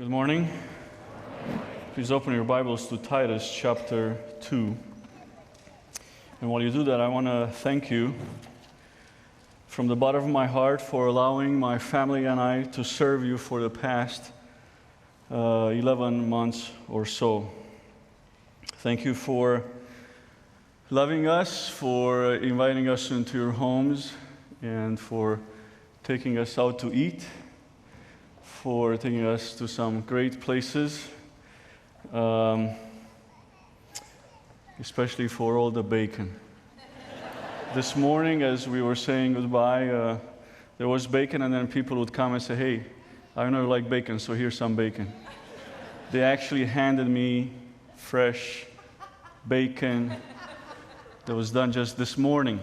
Good morning. Please open your Bibles to Titus chapter 2. And while you do that, I want to thank you from the bottom of my heart for allowing my family and I to serve you for the past 11 months or so. Thank you for loving us, for inviting us into your homes, and for taking us out to eat, for taking us to some great places, especially for all the bacon. This morning, as we were saying goodbye, there was bacon, and then people would come and say, "Hey, I know you like bacon, so here's some bacon." They actually handed me fresh bacon that was done just this morning.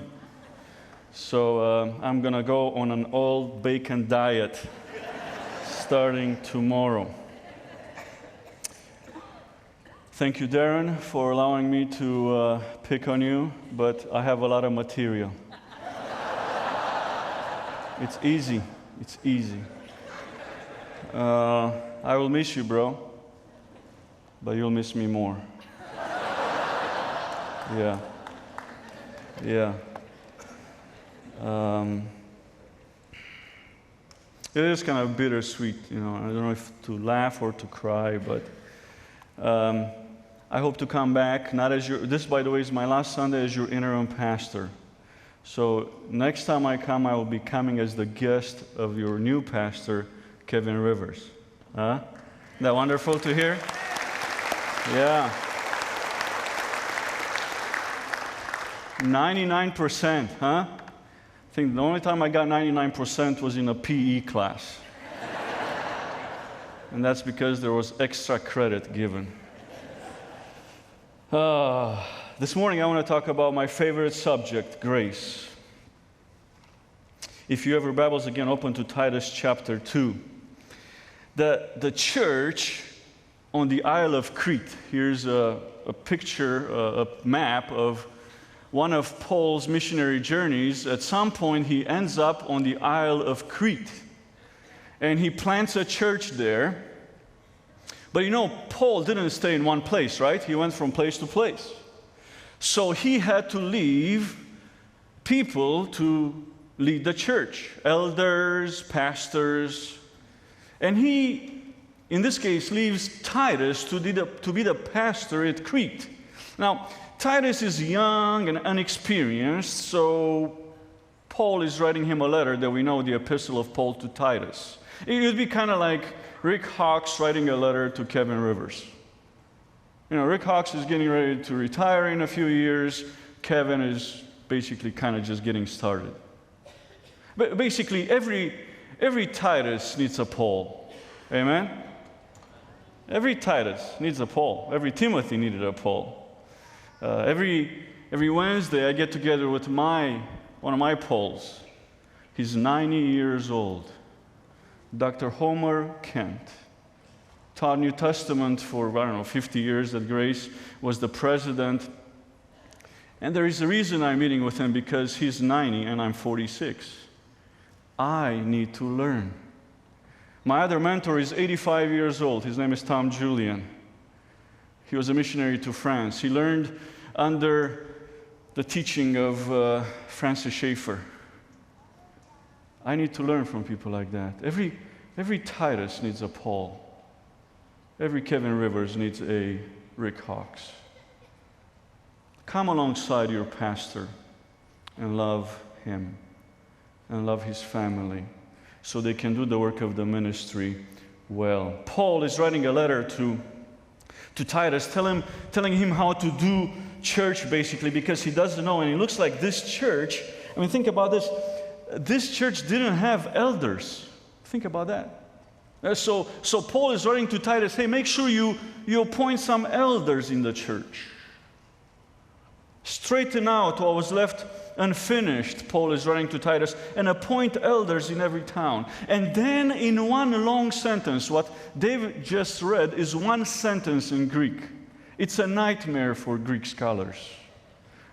So I'm going to go on an all-bacon diet starting tomorrow. Thank you, Darren, for allowing me to pick on you, but I have a lot of material. It's easy. It's easy. I will miss you, bro, but you'll miss me more. Yeah. Yeah. It is kind of bittersweet, you know. I don't know if to laugh or to cry, but I hope to come back, not as your, this, by the way, is my last Sunday as your interim pastor. So next time I come, I will be coming as the guest of your new pastor, Kevin Rivers. Isn't that wonderful to hear? Yeah. 99%, huh? I think the only time I got 99% was in a PE class. And that's because there was extra credit given. This morning I want to talk about my favorite subject, grace. If you have your Bibles again, open to Titus chapter 2. The church on the Isle of Crete. Here's a picture, a map of one of Paul's missionary journeys. At some point, he ends up on the Isle of Crete, and he plants a church there. But you know, Paul didn't stay in one place, right? He went from place to place. So he had to leave people to lead the church, elders, pastors, and he, in this case, leaves Titus to be the pastor at Crete. Now, Titus is young and unexperienced, so Paul is writing him a letter that we know, the epistle of Paul to Titus. It would be kind of like Rick Hawks writing a letter to Kevin Rivers. You know, Rick Hawks is getting ready to retire in a few years. Kevin is basically kind of just getting started. But basically, every Titus needs a Paul. Amen? Every Titus needs a Paul. Every Timothy needed a Paul. Every Wednesday, I get together with one of my Pauls. He's 90 years old. Dr. Homer Kent. Taught New Testament for, 50 years at Grace, was the president. And there is a reason I'm meeting with him, because he's 90 and I'm 46. I need to learn. My other mentor is 85 years old. His name is Tom Julian. He was a missionary to France. He learned under the teaching of Francis Schaeffer. I need to learn from people like that. Every Titus needs a Paul. Every Kevin Rivers needs a Rick Hawks. Come alongside your pastor and love him and love his family so they can do the work of the ministry well. Paul is writing a letter to Titus, telling him how to do church, basically, because he doesn't know. And it looks like this church, I mean, think about this. This church didn't have elders. Think about that. So Paul is writing to Titus, hey, make sure you appoint some elders in the church. Straighten out what was left unfinished, Paul is writing to Titus, and appoint elders in every town. And then in one long sentence, what David just read is one sentence in Greek. It's a nightmare for Greek scholars.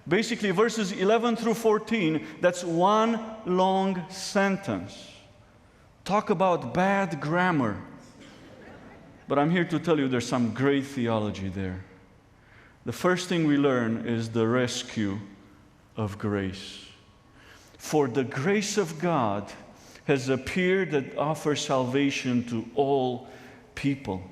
Basically, verses 11 through 14, that's one long sentence. Talk about bad grammar. But I'm here to tell you there's some great theology there. The first thing we learn is the rescue of grace. For the grace of God has appeared that offers salvation to all people.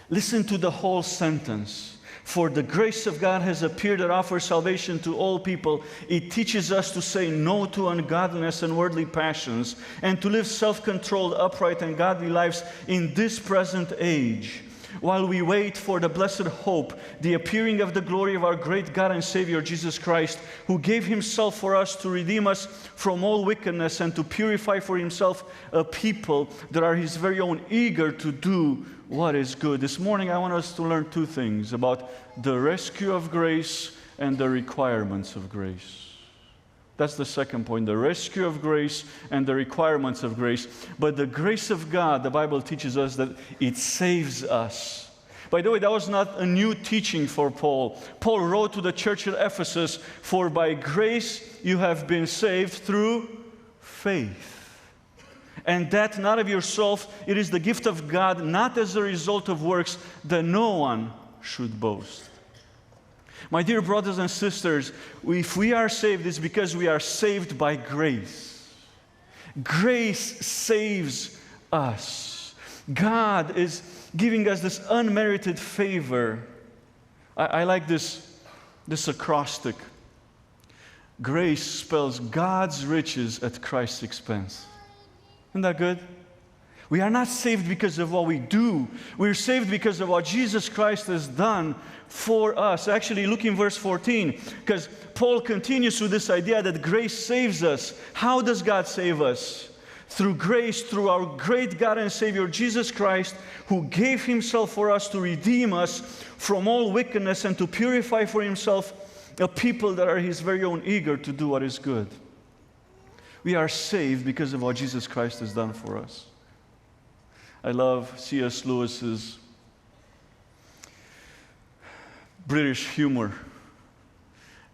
Listen to the whole sentence. For the grace of God has appeared that offers salvation to all people. It teaches us to say no to ungodliness and worldly passions, and to live self-controlled, upright, and godly lives in this present age, while we wait for the blessed hope, the appearing of the glory of our great God and Savior, Jesus Christ, who gave Himself for us to redeem us from all wickedness and to purify for Himself a people that are His very own, eager to do what is good. This morning I want us to learn two things about the rescue of grace and the requirements of grace. That's the second point, the rescue of grace and the requirements of grace. But the grace of God, the Bible teaches us that it saves us. By the way, that was not a new teaching for Paul. Paul wrote to the church at Ephesus, "For by grace you have been saved through faith. And that not of yourself, it is the gift of God, not as a result of works, that no one should boast." My dear brothers and sisters, if we are saved, it's because we are saved by grace. Grace saves us. God is giving us this unmerited favor. I like this acrostic. Grace spells God's riches at Christ's expense. Isn't that good? We are not saved because of what we do. We're saved because of what Jesus Christ has done for us. Actually, look in verse 14, because Paul continues with this idea that grace saves us. How does God save us? Through grace, through our great God and Savior, Jesus Christ, who gave Himself for us to redeem us from all wickedness and to purify for Himself a people that are His very own, eager to do what is good. We are saved because of what Jesus Christ has done for us. I love C.S. Lewis's British humor.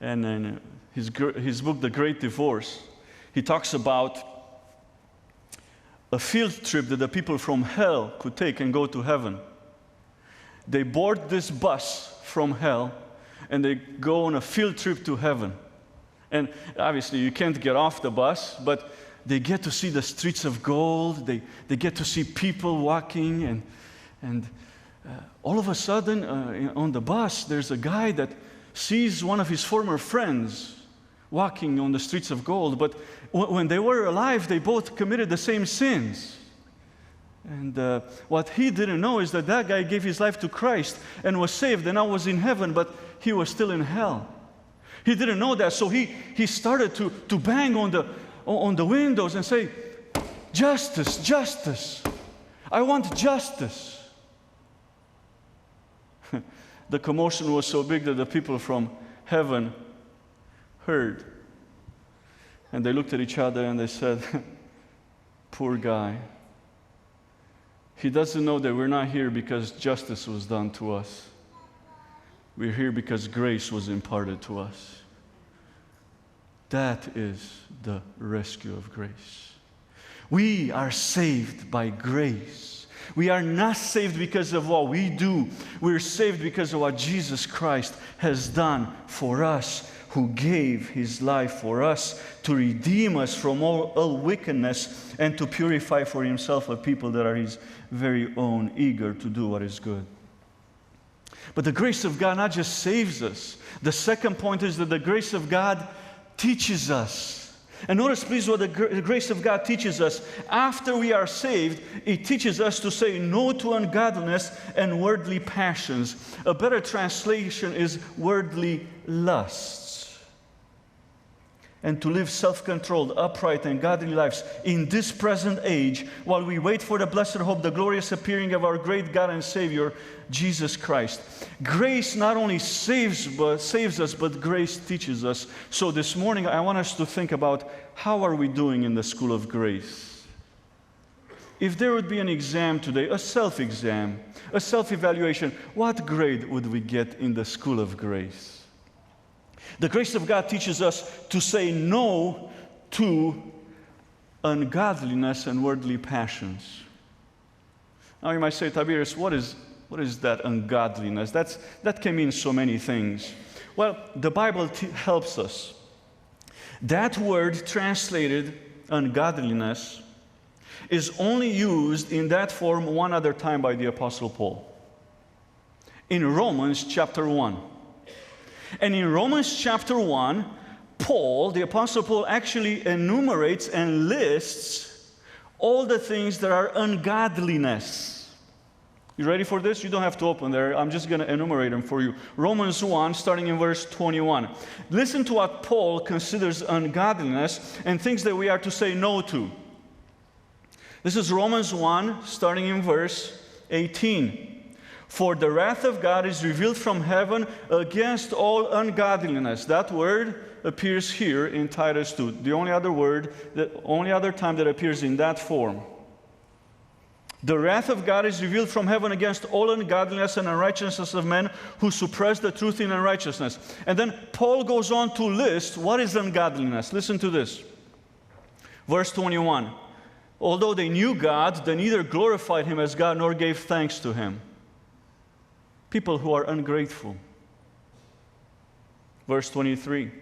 And in his book, The Great Divorce, he talks about a field trip that the people from hell could take and go to heaven. They board this bus from hell and they go on a field trip to heaven. And obviously you can't get off the bus, but they get to see the streets of gold. They get to see people walking, and all of a sudden on the bus there's a guy that sees one of his former friends walking on the streets of gold. But when they were alive, they both committed the same sins. And what he didn't know is that that guy gave his life to Christ and was saved and now was in heaven, but he was still in hell. He didn't know that, so he started to bang on the windows and say, "Justice, justice. I want justice." The commotion was so big that the people from heaven heard. And they looked at each other and they said, "Poor guy. He doesn't know that we're not here because justice was done to us. We're here because grace was imparted to us." That is the rescue of grace. We are saved by grace. We are not saved because of what we do. We're saved because of what Jesus Christ has done for us, who gave His life for us to redeem us from all wickedness and to purify for Himself a people that are His very own, eager to do what is good. But the grace of God not just saves us. The second point is that the grace of God teaches us. And notice please what the grace of God teaches us. After we are saved, it teaches us to say no to ungodliness and worldly passions. A better translation is worldly lusts. And to live self-controlled, upright, and godly lives in this present age while we wait for the blessed hope, the glorious appearing of our great God and Savior, Jesus Christ. Grace not only saves us, but grace teaches us. So this morning I want us to think about how are we doing in the school of grace. If there would be an exam today, a self-exam, a self-evaluation, what grade would we get in the school of grace? The grace of God teaches us to say no to ungodliness and worldly passions. Now you might say, Tiberius, what is that ungodliness? That can mean so many things. Well, the Bible helps us. That word translated ungodliness is only used in that form one other time by the Apostle Paul. In Romans chapter 1. And in Romans chapter 1, Paul, the Apostle Paul, actually enumerates and lists all the things that are ungodliness. You ready for this? You don't have to open there. I'm just going to enumerate them for you. Romans 1, starting in verse 21. Listen to what Paul considers ungodliness and things that we are to say no to. This is Romans 1, starting in verse 18. For the wrath of God is revealed from heaven against all ungodliness. That word appears here in Titus 2. The only other time that appears in that form. The wrath of God is revealed from heaven against all ungodliness and unrighteousness of men who suppress the truth in unrighteousness. And then Paul goes on to list what is ungodliness. Listen to this. Verse 21. Although they knew God, they neither glorified Him as God nor gave thanks to Him. People who are ungrateful. Verse 23.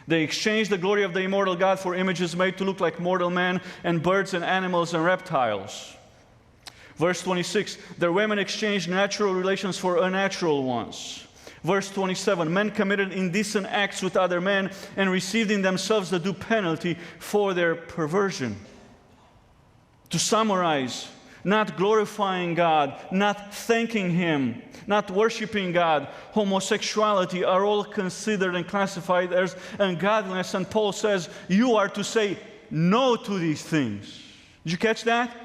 They exchanged the glory of the immortal God for images made to look like mortal men and birds and animals and reptiles. Verse 26, their women exchanged natural relations for unnatural ones. Verse 27, men committed indecent acts with other men and received in themselves the due penalty for their perversion. To summarize, not glorifying God, not thanking Him, not worshiping God, homosexuality are all considered and classified as ungodliness. And Paul says, you are to say no to these things. Did you catch that?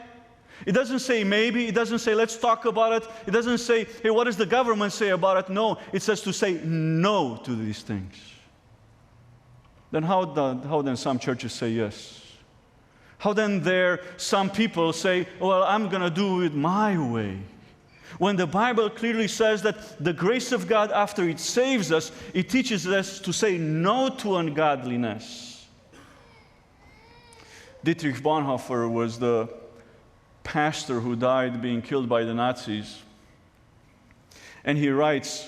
It doesn't say maybe. It doesn't say let's talk about it. It doesn't say, hey, what does the government say about it? No, it says to say no to these things. Then how then some churches say yes? How then some people say, well, I'm going to do it my way? When the Bible clearly says that the grace of God, after it saves us, it teaches us to say no to ungodliness. Dietrich Bonhoeffer was the pastor who died being killed by the Nazis. And he writes,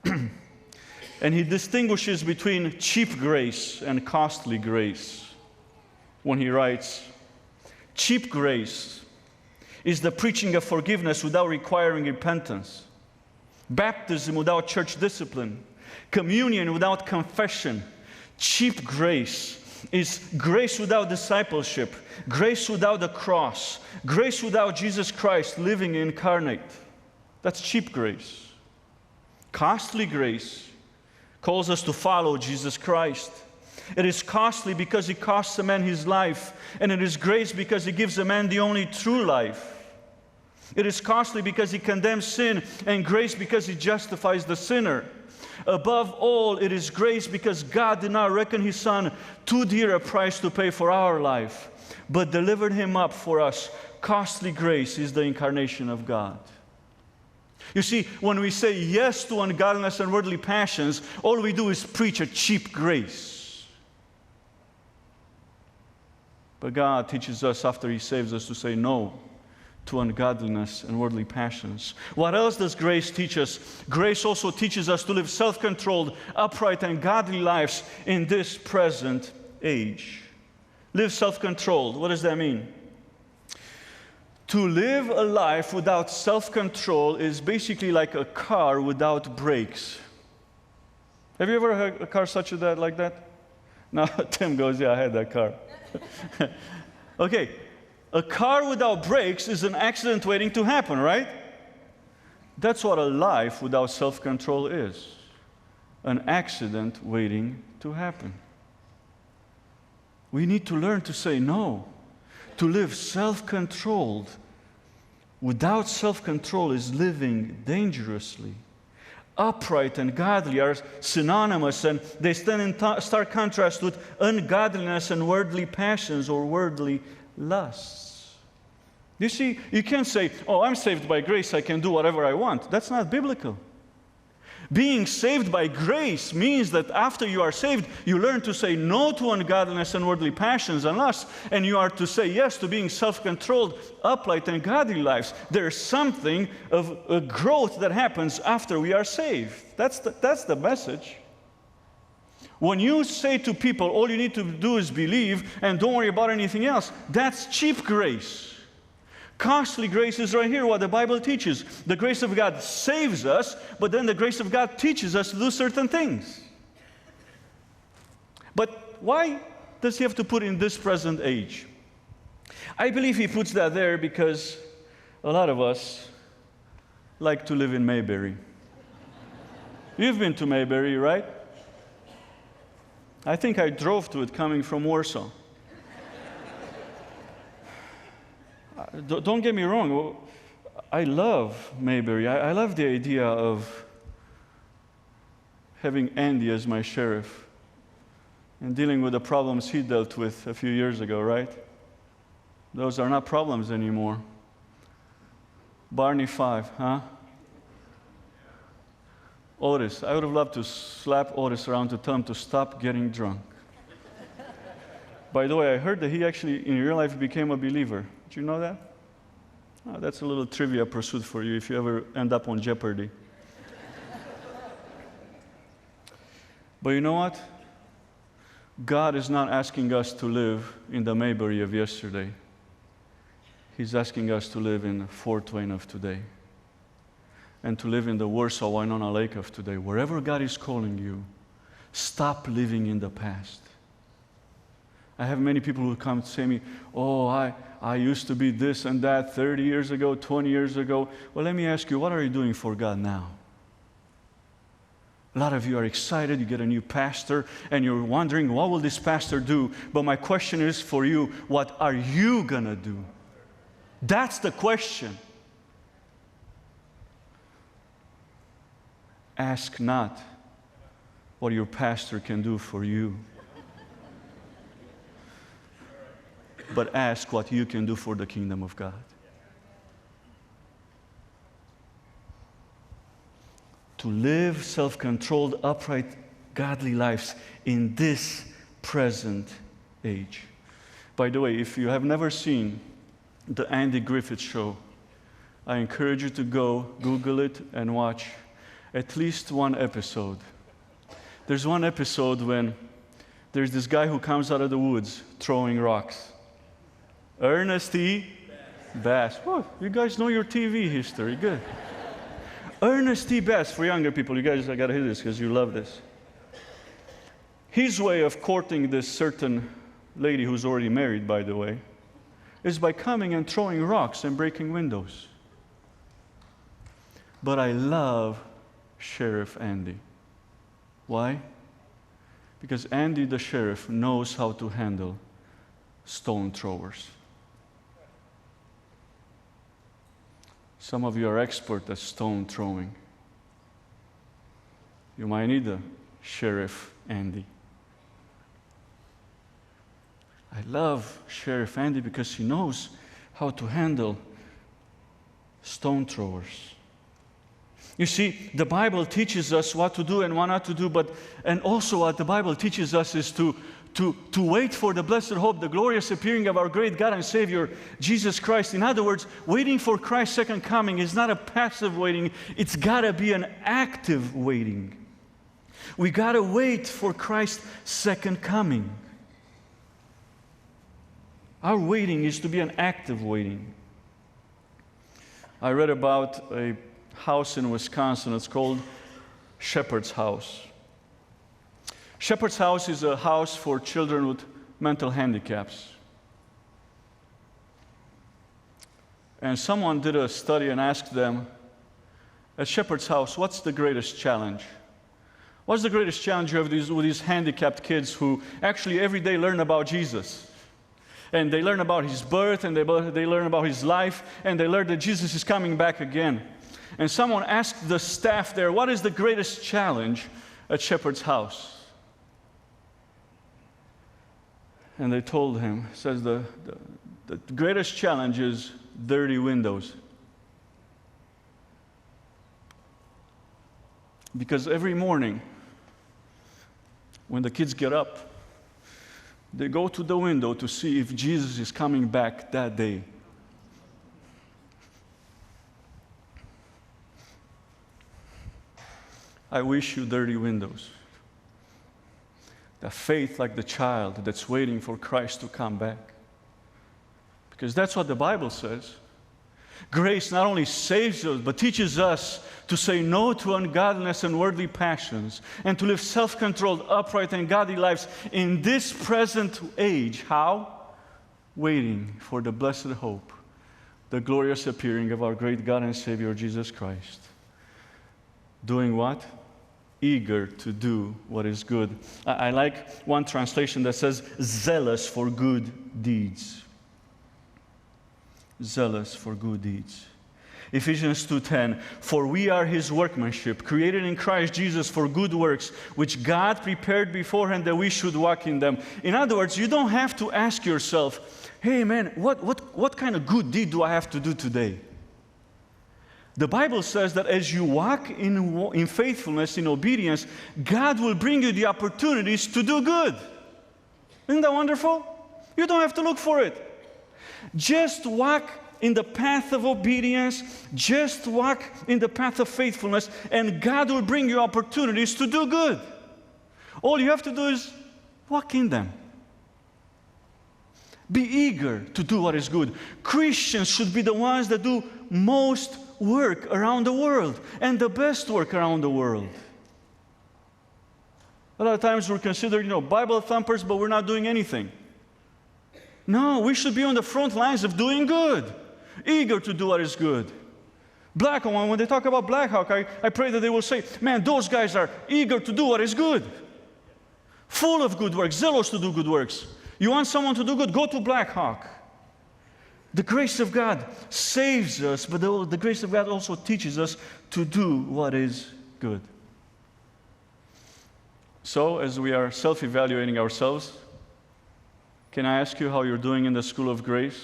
and he distinguishes between cheap grace and costly grace. When he writes, cheap grace is the preaching of forgiveness without requiring repentance, baptism without church discipline, communion without confession. Cheap grace is grace without discipleship, grace without the cross, grace without Jesus Christ living incarnate. That's cheap grace. Costly grace calls us to follow Jesus Christ. It is costly because it costs a man his life, and it is grace because it gives a man the only true life. It is costly because it condemns sin, and grace because it justifies the sinner. Above all, it is grace because God did not reckon His Son too dear a price to pay for our life, but delivered Him up for us. Costly grace is the incarnation of God. You see, when we say yes to ungodliness and worldly passions, all we do is preach a cheap grace. But God teaches us after He saves us to say no to ungodliness and worldly passions. What else does grace teach us? Grace also teaches us to live self-controlled, upright, and godly lives in this present age. Live self-controlled. What does that mean? To live a life without self-control is basically like a car without brakes. Have you ever had a car such as that, like that? No, Tim goes, yeah, I had that car. Okay. A car without brakes is an accident waiting to happen, right? That's what a life without self-control is. An accident waiting to happen. We need to learn to say no. To live self-controlled. Without self-control is living dangerously. Upright and godly are synonymous, and they stand in stark contrast with ungodliness and worldly passions or worldly lusts. You see, you can't say, oh, I'm saved by grace, I can do whatever I want. That's not biblical. Being saved by grace means that after you are saved, you learn to say no to ungodliness and worldly passions and lusts, and you are to say yes to being self-controlled, upright, and godly lives. There's something of a growth that happens after we are saved. That's the message. When you say to people, all you need to do is believe and don't worry about anything else, that's cheap grace. Costly grace is right here, what the Bible teaches. The grace of God saves us, but then the grace of God teaches us to do certain things. But why does he have to put in this present age? I believe he puts that there because a lot of us like to live in Mayberry. You've been to Mayberry, right? I think I drove to it coming from Warsaw. Don't get me wrong, I love Mayberry. I love the idea of having Andy as my sheriff and dealing with the problems he dealt with a few years ago, right? Those are not problems anymore. Barney 5, huh? Otis, I would have loved to slap Otis around to tell him to stop getting drunk. By the way, I heard that he actually, in real life, became a believer. Did you know that? Oh, that's a little trivia pursuit for you if you ever end up on Jeopardy. But you know what? God is not asking us to live in the Mayberry of yesterday. He's asking us to live in Fort Wayne of today and to live in the Warsaw Winona Lake of today. Wherever God is calling you, stop living in the past. I have many people who come to say to me, oh, I used to be this and that 30 years ago, 20 years ago. Well, let me ask you, what are you doing for God now? A lot of you are excited, you get a new pastor, and you're wondering, what will this pastor do? But my question is for you, what are you going to do? That's the question. Ask not what your pastor can do for you, but ask what you can do for the kingdom of God. To live self-controlled, upright, godly lives in this present age. By the way, if you have never seen the Andy Griffith Show, I encourage you to go Google it and watch at least one episode. There's one episode when there's this guy who comes out of the woods throwing rocks. Ernest T. Bass. Whoa, you guys know your TV history, good. Ernest T. Bass, for younger people, you guys, I gotta hear this because you love this. His way of courting this certain lady who's already married, by the way, is by coming and throwing rocks and breaking windows. But I love Sheriff Andy. Why? Because Andy the sheriff knows how to handle stone throwers. Some of you are expert at stone throwing. You might need a Sheriff Andy. I love Sheriff Andy because he knows how to handle stone throwers. You see, the Bible teaches us what to do and what not to do, and also what the Bible teaches us is to wait for the blessed hope, the glorious appearing of our great God and Savior, Jesus Christ. In other words, waiting for Christ's second coming is not a passive waiting. It's got to be an active waiting. We got to wait for Christ's second coming. Our waiting is to be an active waiting. I read about a house in Wisconsin. It's called Shepherd's House. Shepherd's House is a house for children with mental handicaps. And someone did a study and asked them, at Shepherd's House, what's the greatest challenge? What's the greatest challenge you have with these handicapped kids who actually every day learn about Jesus? And they learn about His birth, and they learn about His life, and they learn that Jesus is coming back again. And someone asked the staff there, what is the greatest challenge at Shepherd's House? And they told him, says the greatest challenge is dirty windows. Because every morning, when the kids get up, they go to the window to see if Jesus is coming back that day. I wish you dirty windows. The faith like the child that's waiting for Christ to come back. Because that's what the Bible says. Grace not only saves us, but teaches us to say no to ungodliness and worldly passions, and to live self-controlled, upright, and godly lives in this present age. How? Waiting for the blessed hope, the glorious appearing of our great God and Savior, Jesus Christ. Doing what? Eager to do what is good. I like one translation that says, zealous for good deeds. Zealous for good deeds. Ephesians 2:10, for we are His workmanship, created in Christ Jesus for good works, which God prepared beforehand that we should walk in them. In other words, you don't have to ask yourself, hey man, what kind of good deed do I have to do today? The Bible says that as you walk in faithfulness, in obedience, God will bring you the opportunities to do good. Isn't that wonderful? You don't have to look for it. Just walk in the path of obedience, just walk in the path of faithfulness, and God will bring you opportunities to do good. All you have to do is walk in them. Be eager to do what is good. Christians should be the ones that do most work around the world, and the best work around the world. A lot of times we're considered, Bible thumpers, but we're not doing anything. No, we should be on the front lines of doing good, eager to do what is good. Blackhawk, when they talk about Blackhawk, I pray that they will say, man, those guys are eager to do what is good, full of good works, zealous to do good works. You want someone to do good, go to Blackhawk. The grace of God saves us, but the grace of God also teaches us to do what is good. So, as we are self-evaluating ourselves, can I ask you how you're doing in the school of grace?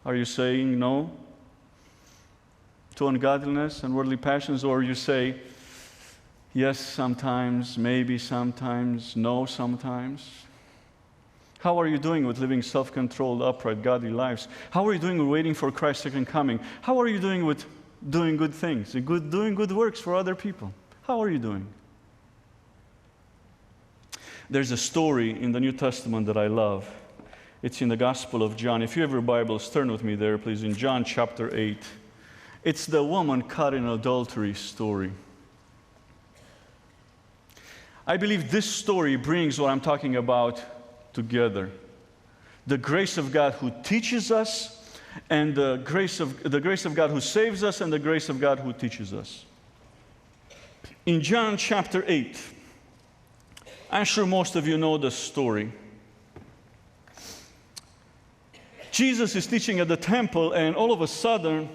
Are you saying no to ungodliness and worldly passions, or you say yes sometimes, maybe sometimes, no sometimes? How are you doing with living self-controlled, upright, godly lives? How are you doing with waiting for Christ's second coming? How are you doing with doing good things, doing good works for other people? How are you doing? There's a story in the New Testament that I love. It's in the Gospel of John. If you have your Bibles, turn with me there, please, in John chapter 8. It's the woman caught in adultery story. I believe this story brings what I'm talking about together. The grace of God who teaches us, and the grace of God who saves us, and the grace of God who teaches us. In John chapter 8, I'm sure most of you know the story. Jesus is teaching at the temple, and all of a sudden,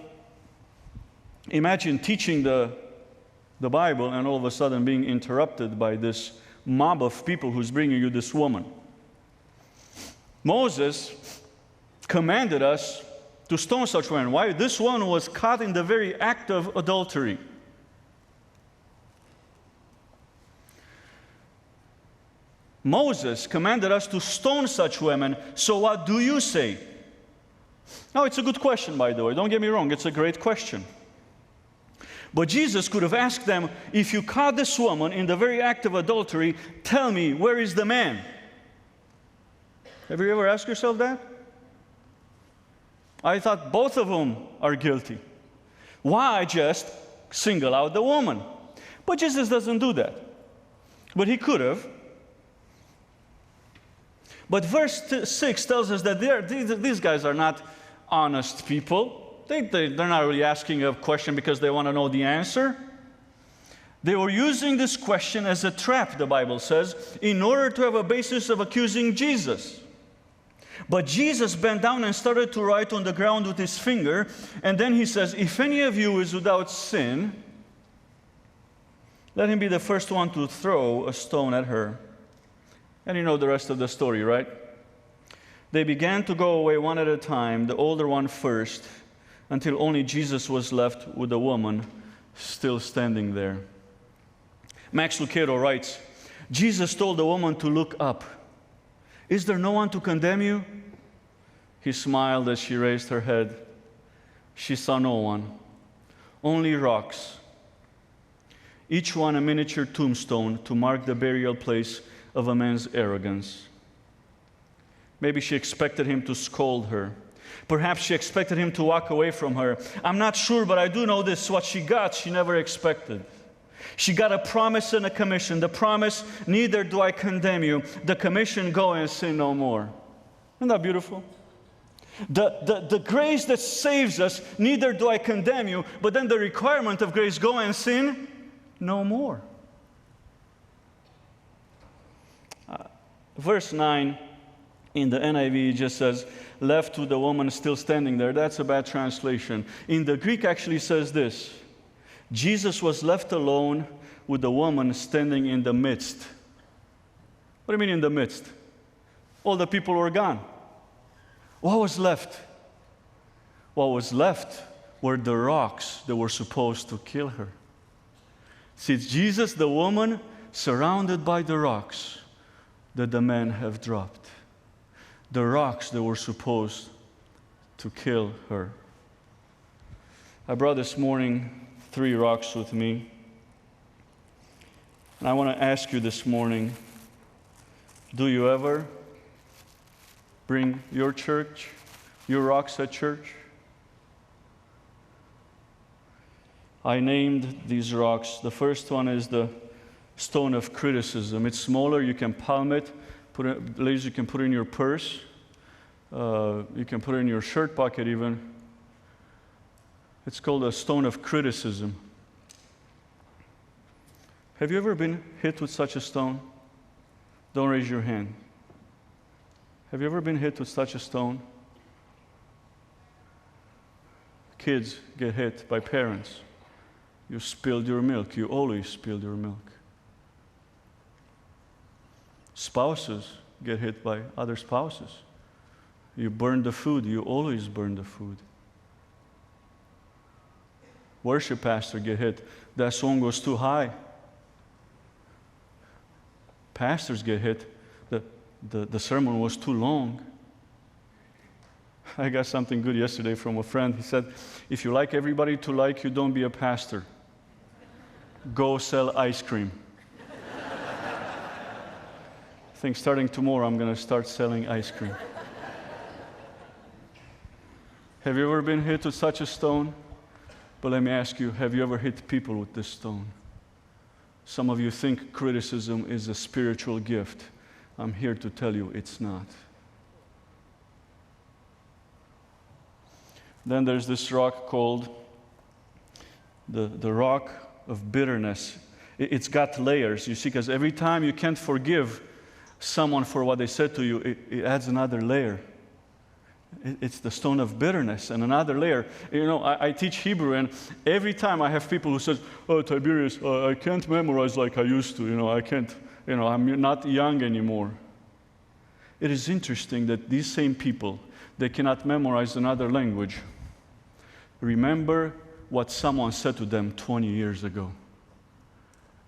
imagine teaching the Bible, and all of a sudden being interrupted by this mob of people who's bringing you this woman. Moses commanded us to stone such one. Why? This one was caught in the very act of adultery. Moses commanded us to stone such women. So what do you say? Now, it's a good question, by the way. Don't get me wrong. It's a great question. But Jesus could have asked them, if you caught this woman in the very act of adultery, tell me, where is the man? Have you ever asked yourself that? I thought both of them are guilty. Why just single out the woman? But Jesus doesn't do that. But He could have. But verse 6 tells us that these guys are not honest people. They're not really asking a question because they want to know the answer. They were using this question as a trap, the Bible says, in order to have a basis of accusing Jesus. But Jesus bent down and started to write on the ground with His finger, and then He says, if any of you is without sin, let him be the first one to throw a stone at her. And you know the rest of the story, right? They began to go away one at a time, the older one first, until only Jesus was left with the woman still standing there. Max Lucado writes, Jesus told the woman to look up. Is there no one to condemn you? He smiled as she raised her head. She saw no one, only rocks, each one a miniature tombstone to mark the burial place of a man's arrogance. Maybe she expected him to scold her. Perhaps she expected him to walk away from her. I'm not sure, but I do know this. What she got, she never expected. She got a promise and a commission. The promise, neither do I condemn you. The commission, go and sin no more. Isn't that beautiful? The grace that saves us, neither do I condemn you, but then the requirement of grace, go and sin no more. Verse 9 in the NIV just says, left to the woman still standing there. That's a bad translation. In the Greek actually says this, Jesus was left alone with the woman standing in the midst. What do you mean in the midst? All the people were gone. What was left? What was left were the rocks that were supposed to kill her. See, it's Jesus, the woman, surrounded by the rocks that the men have dropped. The rocks that were supposed to kill her. I brought this morning 3 rocks with me. And I want to ask you this morning, do you ever bring your church, your rocks at church? I named these rocks. The first one is the stone of criticism. It's smaller, you can palm it. Ladies, you can put it in your purse. You can put it in your shirt pocket even. It's called a stone of criticism. Have you ever been hit with such a stone? Don't raise your hand. Have you ever been hit with such a stone? Kids get hit by parents. You spilled your milk. You always spilled your milk. Spouses get hit by other spouses. You burn the food. You always burn the food. Worship pastor get hit. That song was too high. Pastors get hit. The sermon was too long. I got something good yesterday from a friend. He said, if you like everybody to like you, don't be a pastor. Go sell ice cream. I think starting tomorrow, I'm going to start selling ice cream. Have you ever been hit with such a stone? But let me ask you, have you ever hit people with this stone? Some of you think criticism is a spiritual gift. I'm here to tell you it's not. Then there's this rock called the rock of bitterness. It's got layers, you see, because every time you can't forgive someone for what they said to you, it adds another layer. It's the stone of bitterness and another layer. You know, I teach Hebrew, and every time I have people who says, oh, Tiberius, I can't memorize like I used to. You know, I can't, you know, I'm not young anymore. It is interesting that these same people, they cannot memorize another language. Remember what someone said to them 20 years ago.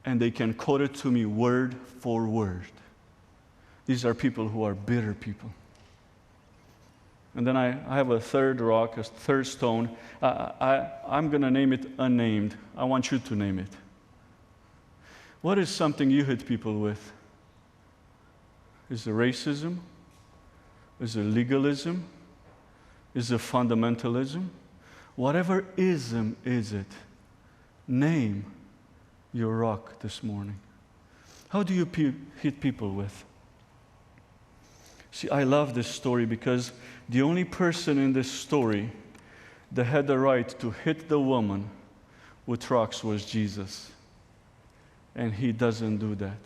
And they can quote it to me word for word. These are people who are bitter people. And then I have a third rock, a third stone. I'm going to name it unnamed. I want you to name it. What is something you hit people with? Is it racism? Is it legalism? Is it fundamentalism? Whatever ism is it, name your rock this morning. How do you hit people with? See, I love this story because the only person in this story that had the right to hit the woman with rocks was Jesus. And he doesn't do that.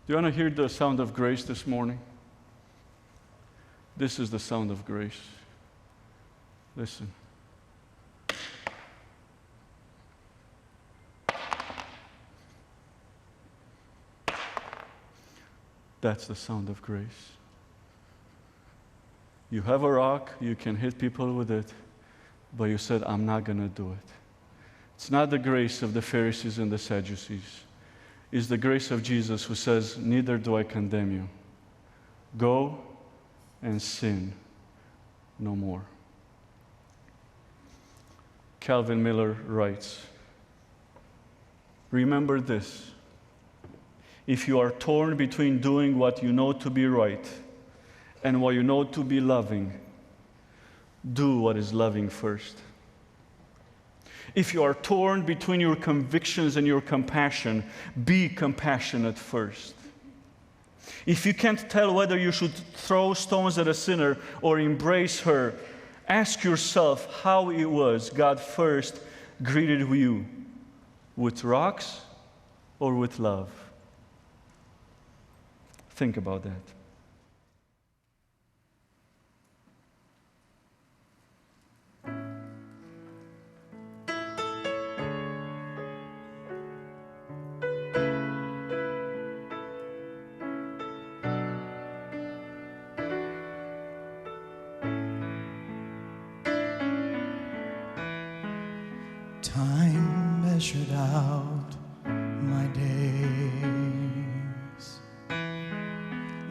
Do you want to hear the sound of grace this morning? This is the sound of grace. Listen. That's the sound of grace. You have a rock, you can hit people with it. but you said, I'm not going to do it. It's not the grace of the Pharisees and the Sadducees. It's the grace of Jesus who says, neither do I condemn you. Go and sin no more. Calvin Miller writes, remember this. If you are torn between doing what you know to be right and what you know to be loving, do what is loving first. If you are torn between your convictions and your compassion, be compassionate first. If you can't tell whether you should throw stones at a sinner or embrace her, ask yourself how it was God first greeted you, with rocks or with love. Think about that. Time measured out my days.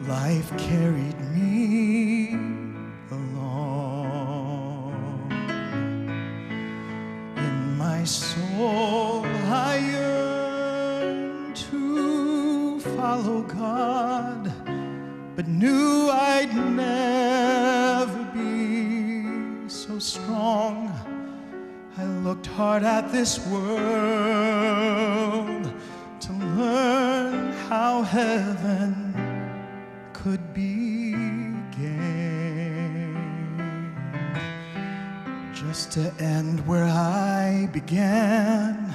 Life carried me along. In my soul I yearned to follow God, but knew I'd never be so strong. I looked hard at this world to learn how heaven could be gained, just to end where I began,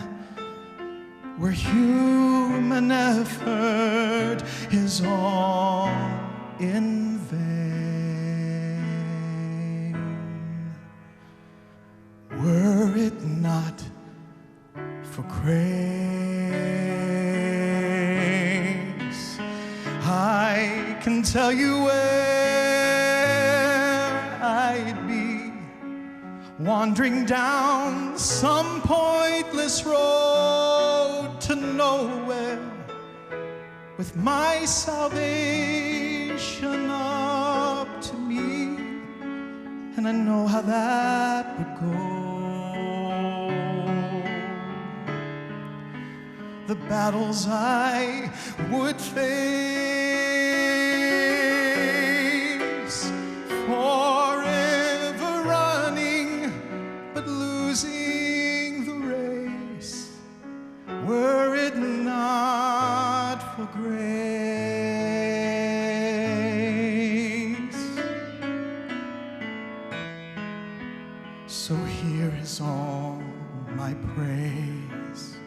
where human effort is all in vain. Were it not for grace, I can tell you where I'd be, wandering down some pointless road to nowhere, with my salvation up to me, and I know how that would go. The battles I would face, forever running but losing the race, were it not for grace. So here is all my praise,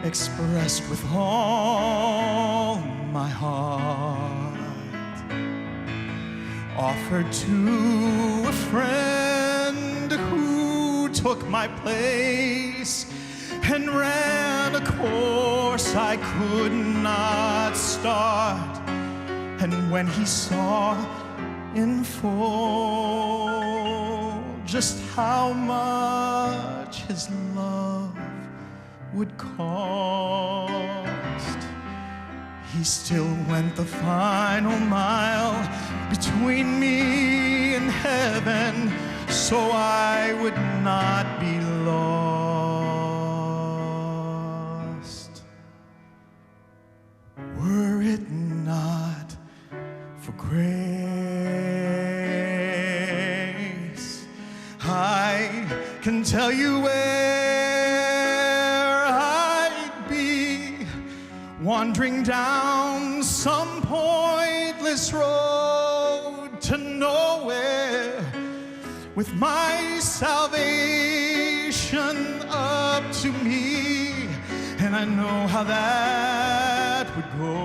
expressed with all my heart, offered to a friend who took my place and ran a course I could not start. And when he saw in full just how much his love would cost, he still went the final mile between me and heaven, so I would not be lost. Were it not for grace, I can tell you where I'd be, wandering down some pointless road to nowhere, with my salvation up to me, and I know how that would go.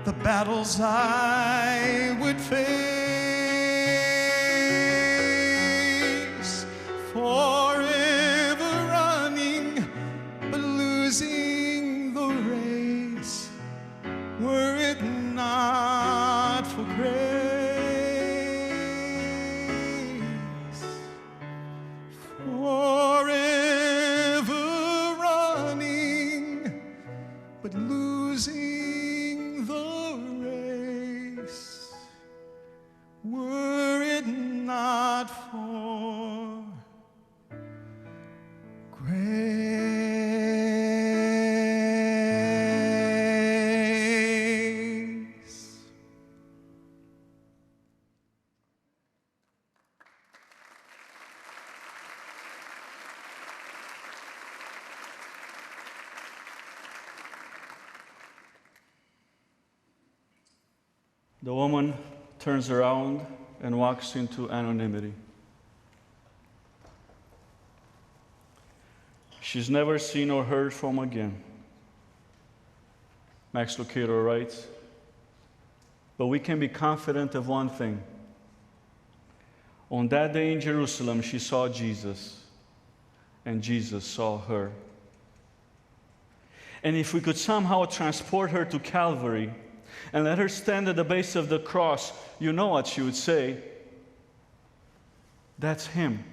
The battles I would face, forever running but losing the race, were it not for grace. were it not for grace. The woman turns around and walks into anonymity. She's never seen or heard from again. Max Lucado writes, but we can be confident of one thing. On that day in Jerusalem, she saw Jesus, and Jesus saw her. And if we could somehow transport her to Calvary and let her stand at the base of the cross, you know what she would say? That's him,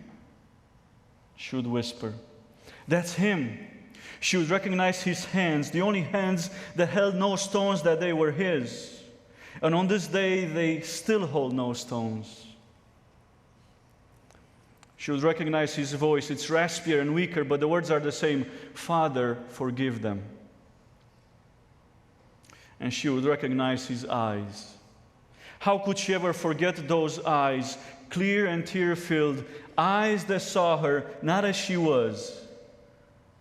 she would whisper. That's him. She would recognize his hands, the only hands that held no stones, that they were his. And on this day, they still hold no stones. She would recognize his voice. It's raspier and weaker, but the words are the same. Father, forgive them. And she would recognize his eyes. How could she ever forget those eyes, clear and tear-filled, eyes that saw her not as she was,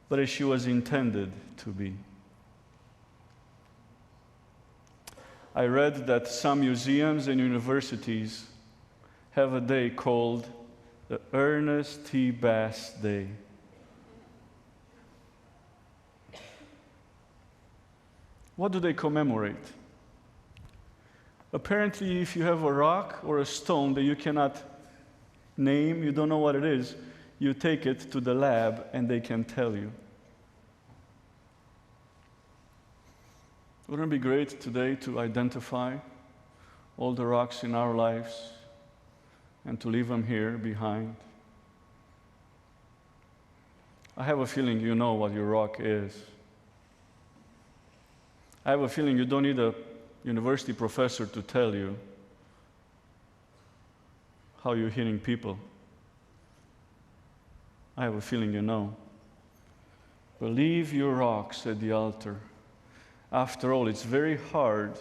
but as she was intended to be? I read that some museums and universities have a day called the Ernest T. Bass Day. What do they commemorate? Apparently, if you have a rock or a stone that you cannot name, you don't know what it is, you take it to the lab and they can tell you. Wouldn't it be great today to identify all the rocks in our lives and to leave them here behind? I have a feeling you know what your rock is. I have a feeling you don't need a university professor to tell you how you're hitting people. I have a feeling you know. But leave your rocks at the altar. After all, it's very hard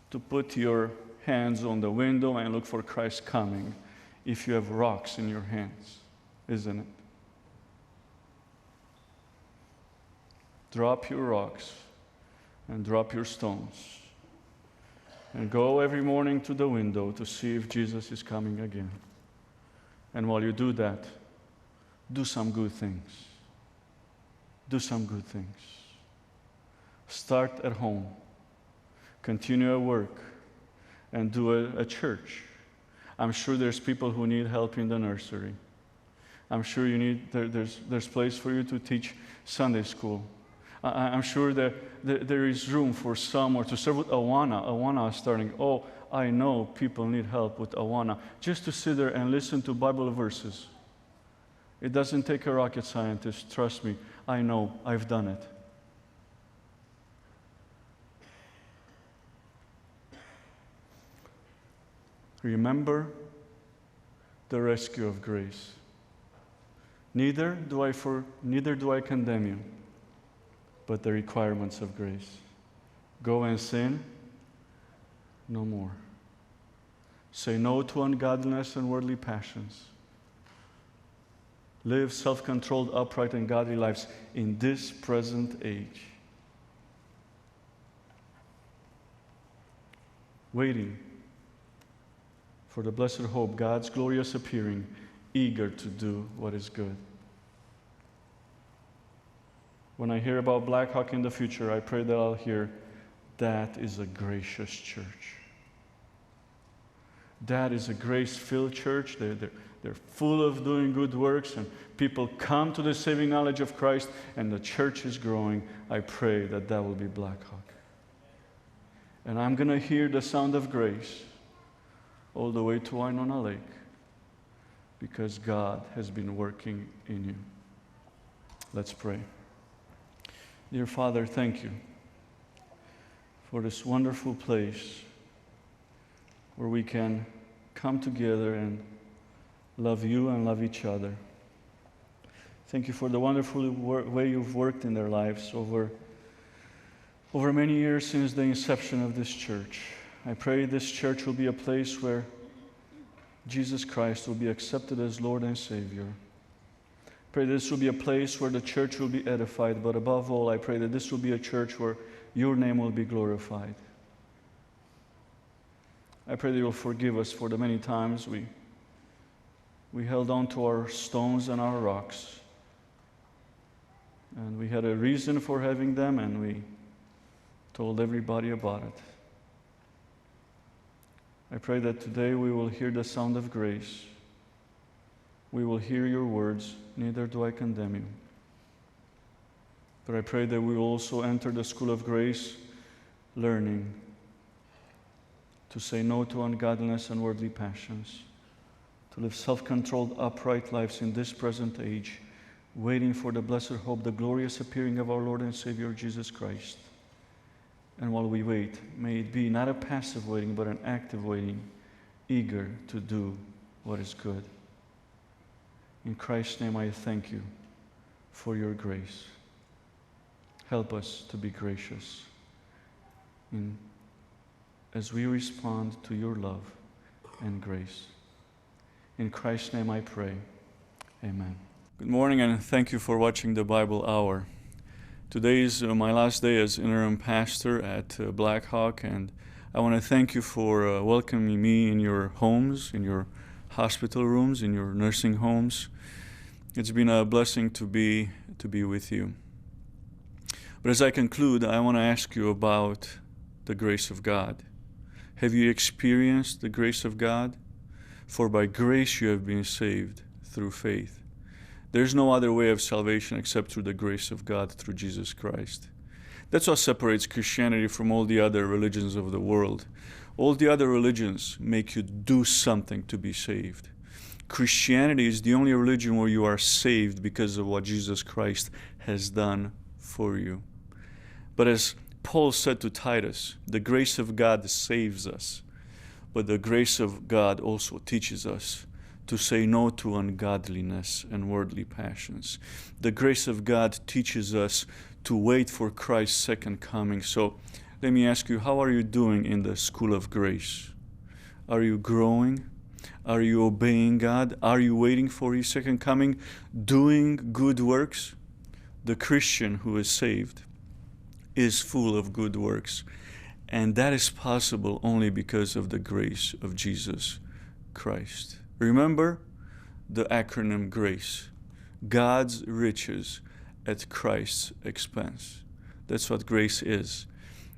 to put your hands on the window and look for Christ coming if you have rocks in your hands, isn't it? Drop your rocks and drop your stones and go every morning to the window to see if Jesus is coming again. And while you do that, do some good things. Do some good things. Start at home. Continue at work. And do it at church. I'm sure there's people who need help in the nursery. I'm sure there's place for you to teach Sunday school. I'm sure that there is room for some, or to serve with Awana. Awana is starting. Oh, I know people need help with Awana. Just to sit there and listen to Bible verses. It doesn't take a rocket scientist, trust me. I know, I've done it. Remember the rescue of grace. Neither do I condemn you, but the requirements of grace. Go and sin no more. Say no to ungodliness and worldly passions. Live self-controlled, upright, and godly lives in this present age. Waiting for the blessed hope, God's glorious appearing, eager to do what is good. When I hear about Blackhawk in the future, I pray that I'll hear, that is a gracious church. That is a grace-filled church. They're full of doing good works, and people come to the saving knowledge of Christ, and the church is growing. I pray that will be Blackhawk. And I'm going to hear the sound of grace all the way to Winona Lake, because God has been working in you. Let's pray. Dear Father, thank you for this wonderful place where we can come together and love you and love each other. Thank you for the wonderful way you've worked in their lives over many years since the inception of this church. I pray this church will be a place where Jesus Christ will be accepted as Lord and Savior. Pray this will be a place where the church will be edified, but above all, I pray that this will be a church where your name will be glorified. I pray that you'll forgive us for the many times we held on to our stones and our rocks. And we had a reason for having them, and we told everybody about it. I pray that today we will hear the sound of grace. We will hear your words, neither do I condemn you. But I pray that we will also enter the school of grace learning to say no to ungodliness and worldly passions, to live self-controlled, upright lives in this present age, waiting for the blessed hope, the glorious appearing of our Lord and Savior Jesus Christ. And while we wait, may it be not a passive waiting, but an active waiting, eager to do what is good. In Christ's name, I thank you for your grace. Help us to be gracious as we respond to your love and grace. In Christ's name I pray. Amen. Good morning, and thank you for watching the Bible Hour. Today is my last day as interim pastor at Blackhawk, and I want to thank you for welcoming me in your homes, in your hospital rooms, in your nursing homes. It's been a blessing to be with you. But as I conclude, I want to ask you about the grace of God. Have you experienced the grace of God? For by grace you have been saved through faith. There's no other way of salvation except through the grace of God through Jesus Christ. That's what separates Christianity from all the other religions of the world. All the other religions make you do something to be saved. Christianity is the only religion where you are saved because of what Jesus Christ has done for you. But as Paul said to Titus, the grace of God saves us, but the grace of God also teaches us to say no to ungodliness and worldly passions. The grace of God teaches us to wait for Christ's second coming. So let me ask you, how are you doing in the school of grace? Are you growing? Are you obeying God? Are you waiting for His second coming? Doing good works? The Christian who is saved is full of good works. And that is possible only because of the grace of Jesus Christ. Remember the acronym GRACE. God's riches at Christ's expense. That's what grace is.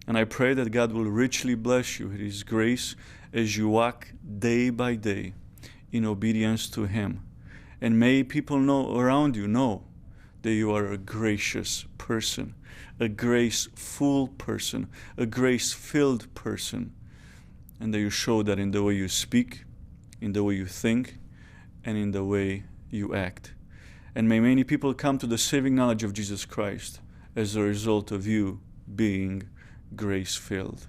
And I pray that God will richly bless you with His grace as you walk day by day in obedience to Him. And may people around you know that you are a gracious person, a graceful person, a grace-filled person, and that you show that in the way you speak, in the way you think, and in the way you act. And may many people come to the saving knowledge of Jesus Christ as a result of you being grace-filled.